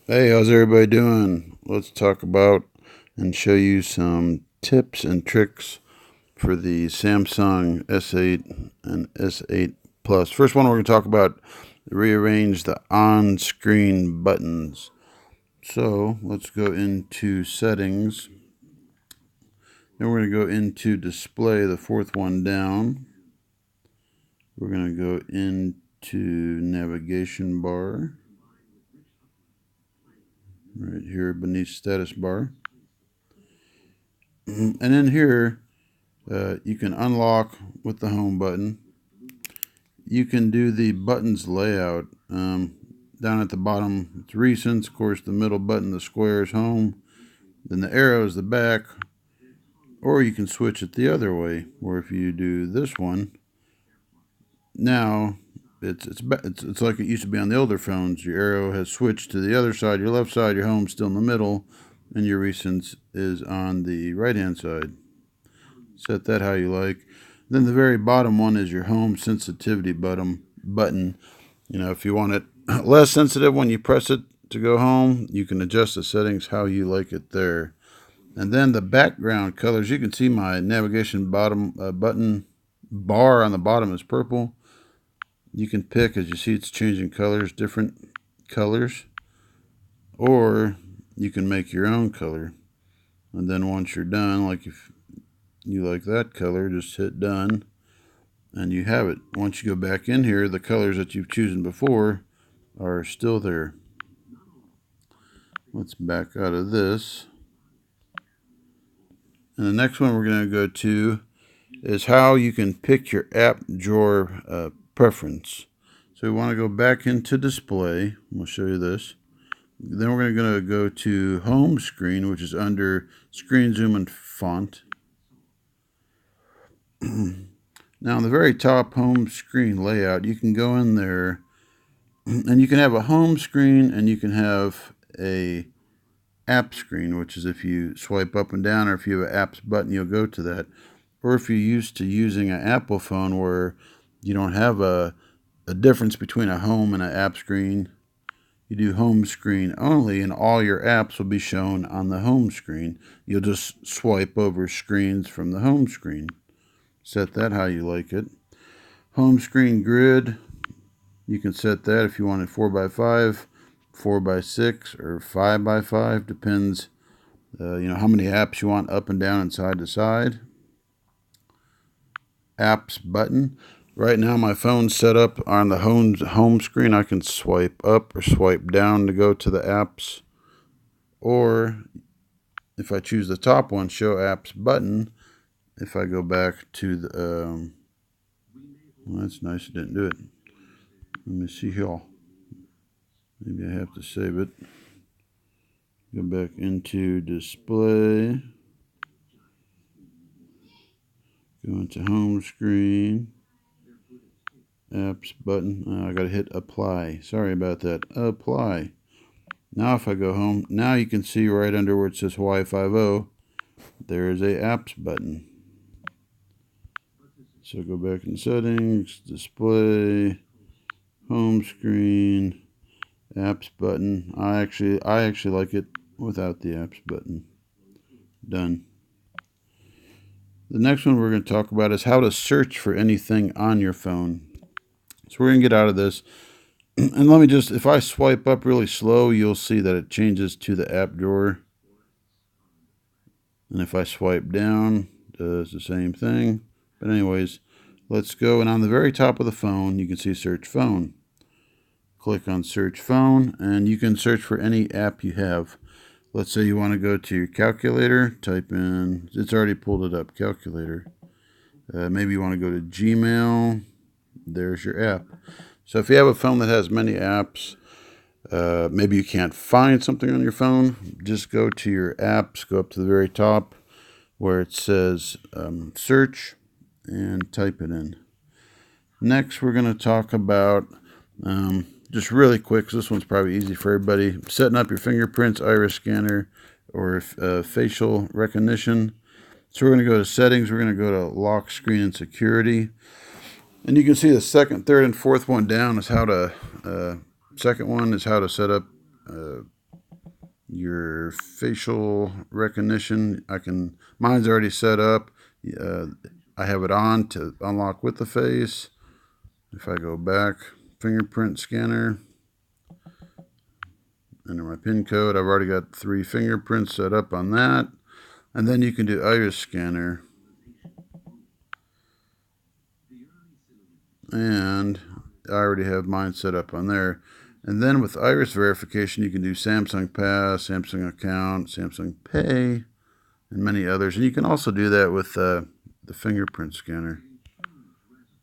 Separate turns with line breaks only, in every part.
Hey, how's everybody doing? Let's talk about and show you some tips and tricks for the Samsung S8 and S8 Plus. First one, we're going to talk about rearrange the on-screen buttons. So let's go into settings. Then we're going to go into display, the fourth one down. We're going to go into navigation bar. Right here beneath status bar. And in here, you can unlock with the home button. You can do the buttons layout. Down at the bottom, it's recents. Of course, the middle button, the square, is home. Then the arrow is the back. Or you can switch it the other way, where if you do this one, now it's like it used to be on the older phones. Your arrow has switched to the other side. Your left side, your home's still in the middle, and your recents is on the right-hand side. Set that how you like. Then the very bottom one is your home sensitivity button. You know, if you want it less sensitive when you press it to go home, you can adjust the settings how you like it there. And then the background colors, you can see my navigation bottom button bar on the bottom is purple. You can pick, as you see, it's changing colors, different colors, or you can make your own color. And then once you're done, like if you like that color, just hit done and you have it. Once you go back in here, the colors that you've chosen before are still there. Let's back out of this. And the next one we're going to go to is how you can pick your app drawer preference. So we want to go back into display. We'll show you this. Then we're going to go to home screen, which is under screen zoom and font. Now, on the very top home screen layout, you can go in there and you can have a home screen and you can have a app screen, which is if you swipe up and down, or if you have an apps button, you'll go to that. Or if you're used to using an Apple phone where you don't have a difference between a home and an app screen, you do home screen only and all your apps will be shown on the home screen. You'll just swipe over screens from the home screen. Set that how you like it. Home screen grid, you can set that if you want it 4x5, 4x6, or 5x5. Depends, how many apps you want up and down and side to side. Apps button. Right now my phone's set up on the home screen. I can swipe up or swipe down to go to the apps. Or if I choose the top one, show apps button, if I go back to the, well, that's nice, it didn't do it. Let me see here. Maybe I have to save it. Go back into display. Go into home screen. Apps button. I gotta hit apply. Sorry about that. Apply. Now if I go home, now you can see right under where it says Hwy FiveO, there is a apps button. So go back in settings, display, home screen, apps button. I actually like it without the apps button. Done. The next one we're going to talk about is how to search for anything on your phone. So we're going to get out of this. And let me just, if I swipe up really slow, you'll see that it changes to the app drawer. And if I swipe down, it does the same thing. But anyways, let's go. And on the very top of the phone, you can see search phone. Click on search phone, and you can search for any app you have. Let's say you want to go to your calculator, type in, it's already pulled it up, calculator. Maybe you want to go to Gmail, there's your app. So if you have a phone that has many apps, maybe you can't find something on your phone, just go to your apps, go up to the very top where it says search, and type it in. Next, we're going to talk about, just really quick, because this one's probably easy for everybody, setting up your fingerprints, iris scanner, or facial recognition. So we're going to go to settings, we're going to go to lock screen and security. And you can see the second, third, and fourth one down is how to, second one is how to set up your facial recognition. Mine's already set up. I have it on to unlock with the face. If I go back, fingerprint scanner, enter my PIN code. I've already got 3 fingerprints set up on that. And then you can do iris scanner. And I already have mine set up on there. And then with iris verification, you can do Samsung Pass, Samsung Account, Samsung Pay, and many others. And you can also do that with the fingerprint scanner.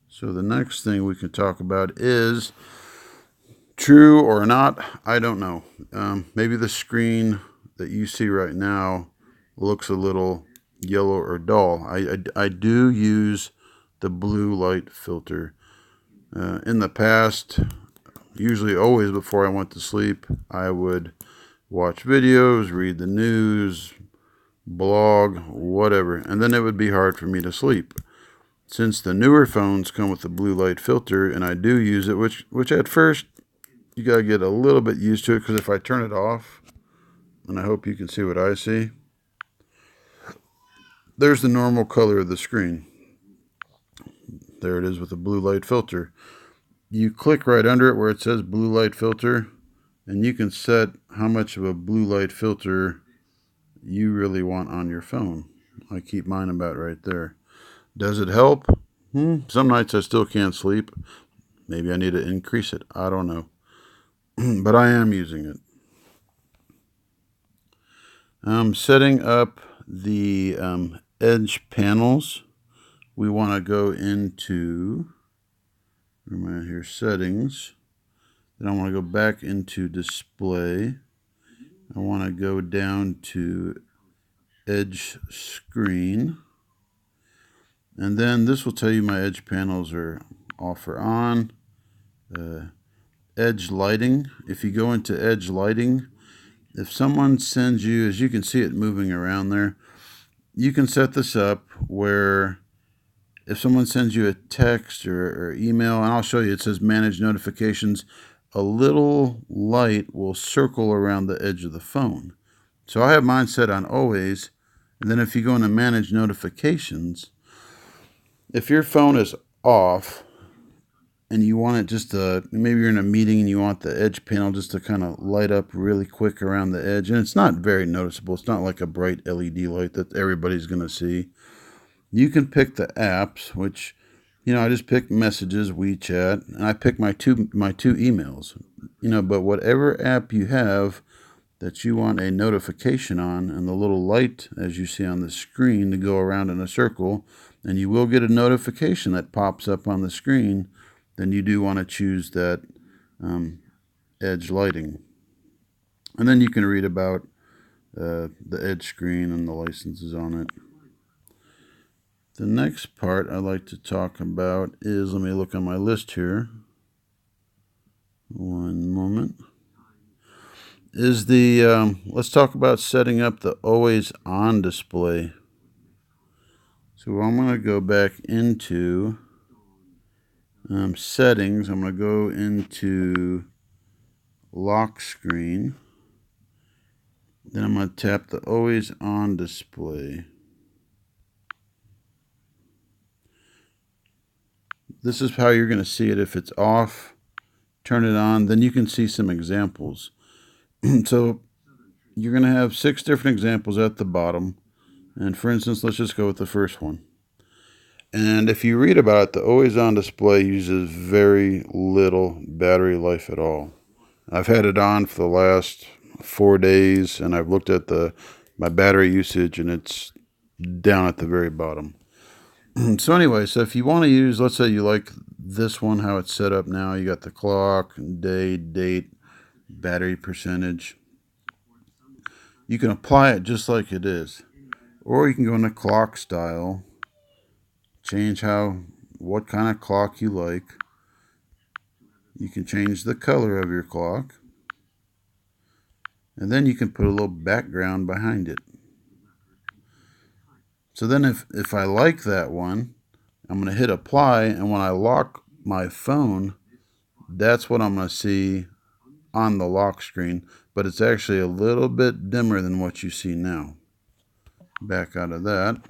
So the next thing we can talk about is true or not, I don't know. Maybe the screen that you see right now looks a little yellow or dull. I do use the blue light filter. In the past, usually always before I went to sleep, I would watch videos, read the news, blog, whatever, and then it would be hard for me to sleep. Since the newer phones come with the blue light filter, and I do use it, which at first you gotta get a little bit used to it, because if I turn it off, and I hope you can see what I see, there's the normal color of the screen. There it is with the blue light filter. You click right under it where it says blue light filter, and you can set how much of a blue light filter you really want on your phone. I keep mine about right there. Does it help? Some nights I still can't sleep. Maybe I need to increase it. I don't know. But I am using it. Setting up the edge panels. We want to go into, where am I at here? Settings. Then I want to go back into display. I want to go down to edge screen. And then this will tell you my edge panels are off or on. Edge lighting. If you go into edge lighting, if someone sends you, as you can see it moving around there, you can set this up where if someone sends you a text or email, and I'll show you, it says manage notifications, a little light will circle around the edge of the phone. So I have mine set on always, and then if you go into manage notifications, if your phone is off and you want it just to, maybe you're in a meeting and you want the edge panel just to kind of light up really quick around the edge, and it's not very noticeable. It's not like a bright LED light that everybody's going to see. You can pick the apps, which, I just pick messages, WeChat, and I pick my two emails. But whatever app you have that you want a notification on, and the little light, as you see on the screen, to go around in a circle, and you will get a notification that pops up on the screen, then you do want to choose that edge lighting. And then you can read about the edge screen and the licenses on it. The next part I'd like to talk about is, let me look on my list here. One moment. Is let's talk about setting up the always on display. So I'm going to go back into settings. I'm going to go into lock screen. Then I'm going to tap the always on display. This is how you're going to see it. If it's off, turn it on, then you can see some examples. So you're going to have 6 different examples at the bottom. And for instance, let's just go with the first one. And if you read about it, the always on display uses very little battery life at all. I've had it on for the last 4 days, and I've looked at my battery usage, and it's down at the very bottom. So anyway, so if you want to use, let's say you like this one, how it's set up now, you got the clock, day, date, battery percentage. You can apply it just like it is. Or you can go into clock style, change what kind of clock you like. You can change the color of your clock. And then you can put a little background behind it. So then if I like that one, I'm going to hit apply, and when I lock my phone, that's what I'm going to see on the lock screen, but it's actually a little bit dimmer than what you see now. Back out of that.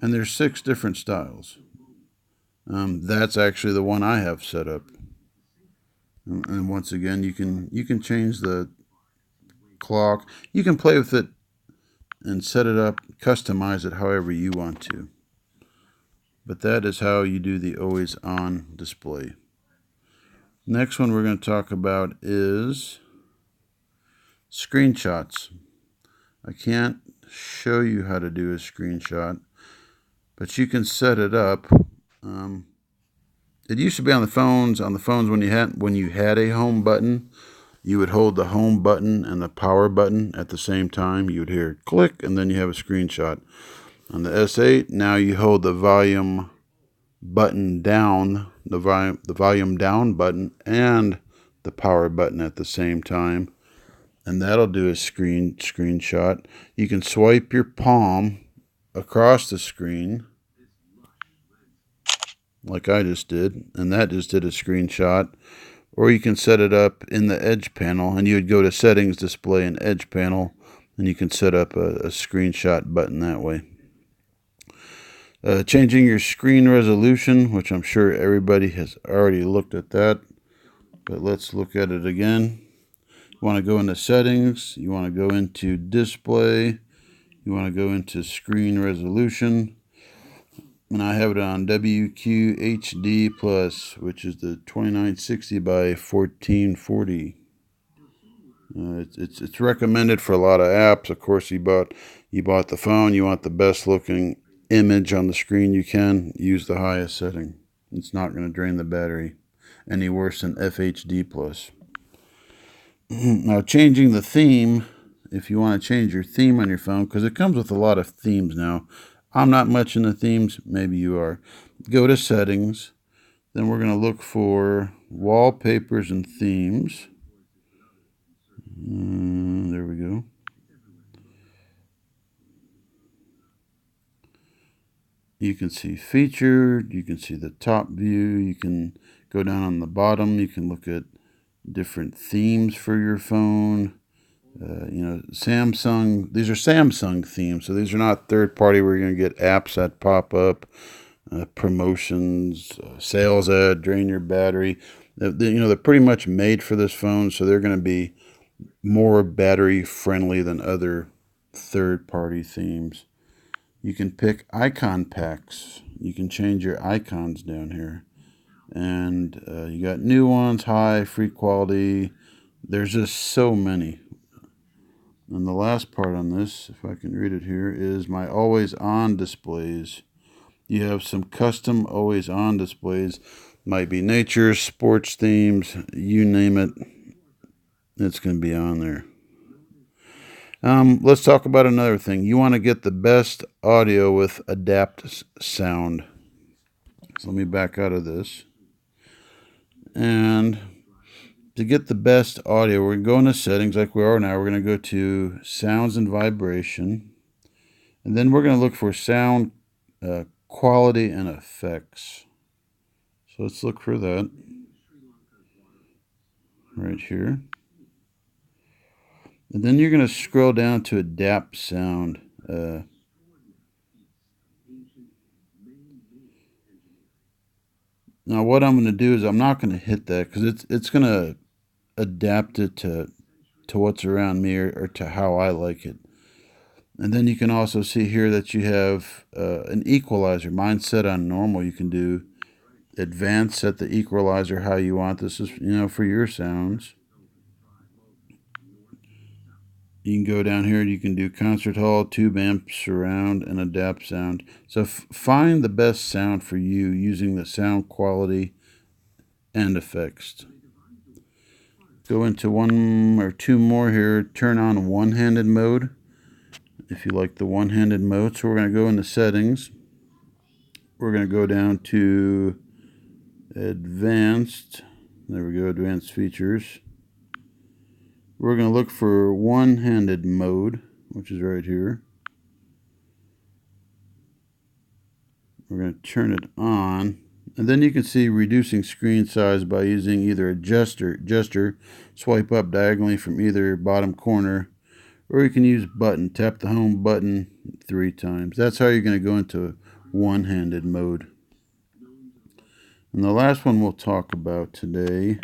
And there's 6 different styles. That's actually the one I have set up. And once again, you can change the clock. You can play with it and set it up, customize it however you want to. But that is how you do the always on display. Next one we're going to talk about is screenshots. I can't show you how to do a screenshot, but you can set it up. It used to be on the phones. On the phones, when you had a home button, you would hold the home button and the power button at the same time. You would hear click, and then you have a screenshot. On the S8, now you hold the volume button down, the volume down button, and the power button at the same time, and that'll do a screenshot. You can swipe your palm across the screen, like I just did, and that just did a screenshot. Or you can set it up in the edge panel, and you would go to settings, display, and edge panel, and you can set up a screenshot button that way. Changing your screen resolution, which I'm sure everybody has already looked at that, but let's look at it again. You want to go into settings, you want to go into display, you want to go into screen resolution, and I have it on WQHD plus, which is the 2960 by 1440. It's recommended for a lot of apps. Of course, you bought the phone, you want the best looking image on the screen you can, use the highest setting. It's not going to drain the battery any worse than FHD plus. Now, changing the theme, if you want to change your theme on your phone, because it comes with a lot of themes now. I'm not much into themes, maybe you are. Go to settings, then we're going to look for wallpapers and themes. There we go. You can see featured, you can see the top view, you can go down on the bottom, you can look at different themes for your phone. Samsung, these are Samsung themes, so these are not third party where you're going to get apps that pop up, promotions, sales ad, drain your battery. They're pretty much made for this phone, so they're going to be more battery friendly than other third party themes. You can pick icon packs. You can change your icons down here. And you got new ones, high, free quality. There's just so many. And the last part on this, if I can read it here, is my always on displays. You have some custom always on displays. Might be nature, sports themes, you name it. It's going to be on there. Let's talk about another thing. You want to get the best audio with adapt sound. So let me back out of this. And to get the best audio, we're going to go into settings like we are now. We're going to go to sounds and vibration. And then we're going to look for sound quality and effects. So let's look for that right here. And then you're going to scroll down to adapt sound. Now what I'm going to do is I'm not going to hit that because it's going to adapt it to what's around me or to how I like it. And then you can also see here that you have an equalizer. Mine's set on normal. You can do advanced, set the equalizer how you want. This is, for your sounds. You can go down here and you can do concert hall, tube amp, surround, and adapt sound. So find the best sound for you using the sound quality and effects. Go into one or two more here. Turn on one-handed mode if you like the one-handed mode. So we're going to go into settings. We're going to go down to advanced. There we go, advanced features. We're going to look for one-handed mode, which is right here. We're going to turn it on, And then you can see reducing screen size by using either a gesture, swipe up diagonally from either bottom corner, or you can use button, tap the home button 3 times. That's how you're going to go into one-handed mode. And the last one we'll talk about today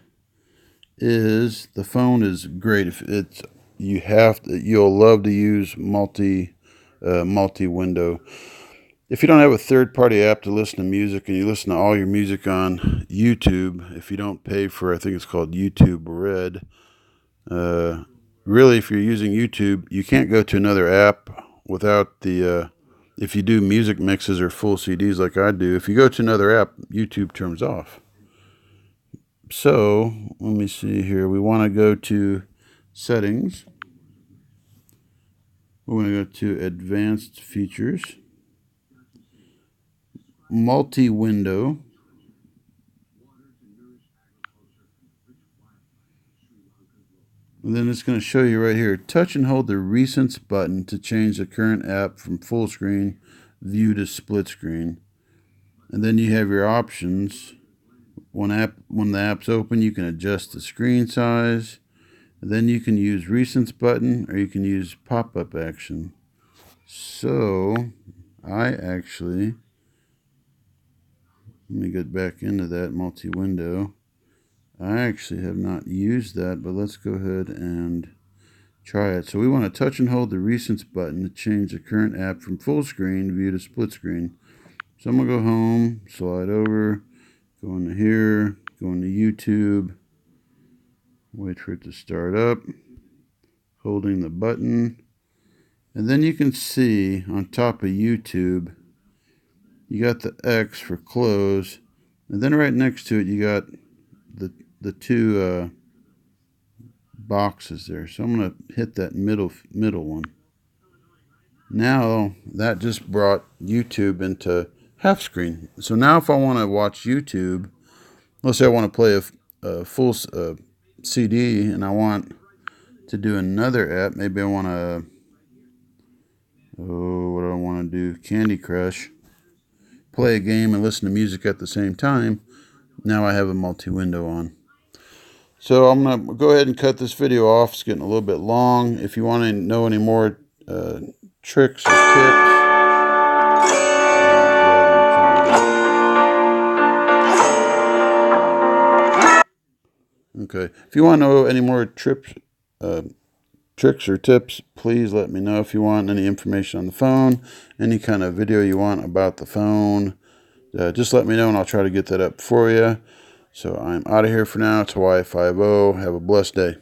is the phone is great. If it's you'll love to use multi-window. If you don't have a third-party app to listen to music and you listen to all your music on YouTube, if you don't pay for, I think it's called YouTube Red, really, if you're using YouTube, you can't go to another app without the, if you do music mixes or full CDs like I do, if you go to another app, YouTube turns off. So, let me see here. We want to go to Settings. We want to go to Advanced Features. Multi-window. And then it's going to show you right here. Touch and hold the Recents button to change the current app from full screen view to split screen. And then you have your options. When the app's open, you can adjust the screen size. And then you can use Recents button, or you can use pop-up action. So let me get back into that multi-window. I actually have not used that, but let's go ahead and try it. So we want to touch and hold the Recents button to change the current app from full screen view to split screen. So I'm going to go home, slide over, go into here, go into YouTube, wait for it to start up, holding the button. And then you can see on top of YouTube, you got the X for close. And then right next to it, you got the two boxes there. So I'm going to hit that middle one. Now that just brought YouTube into half screen. So now if I want to watch YouTube, let's say I want to play a full CD and I want to do another app. Maybe I want to, what do I want to do? Candy Crush. Play a game and listen to music at the same time. Now I have a multi-window on. So I'm going to go ahead and cut this video off. It's getting a little bit long. If you want to know any more tricks or tips, okay. If you want to know any more tricks or tips, please let me know. If you want any information on the phone, any kind of video you want about the phone, just let me know and I'll try to get that up for you. So I'm out of here for now. It's Hawaii FiveO. Have a blessed day.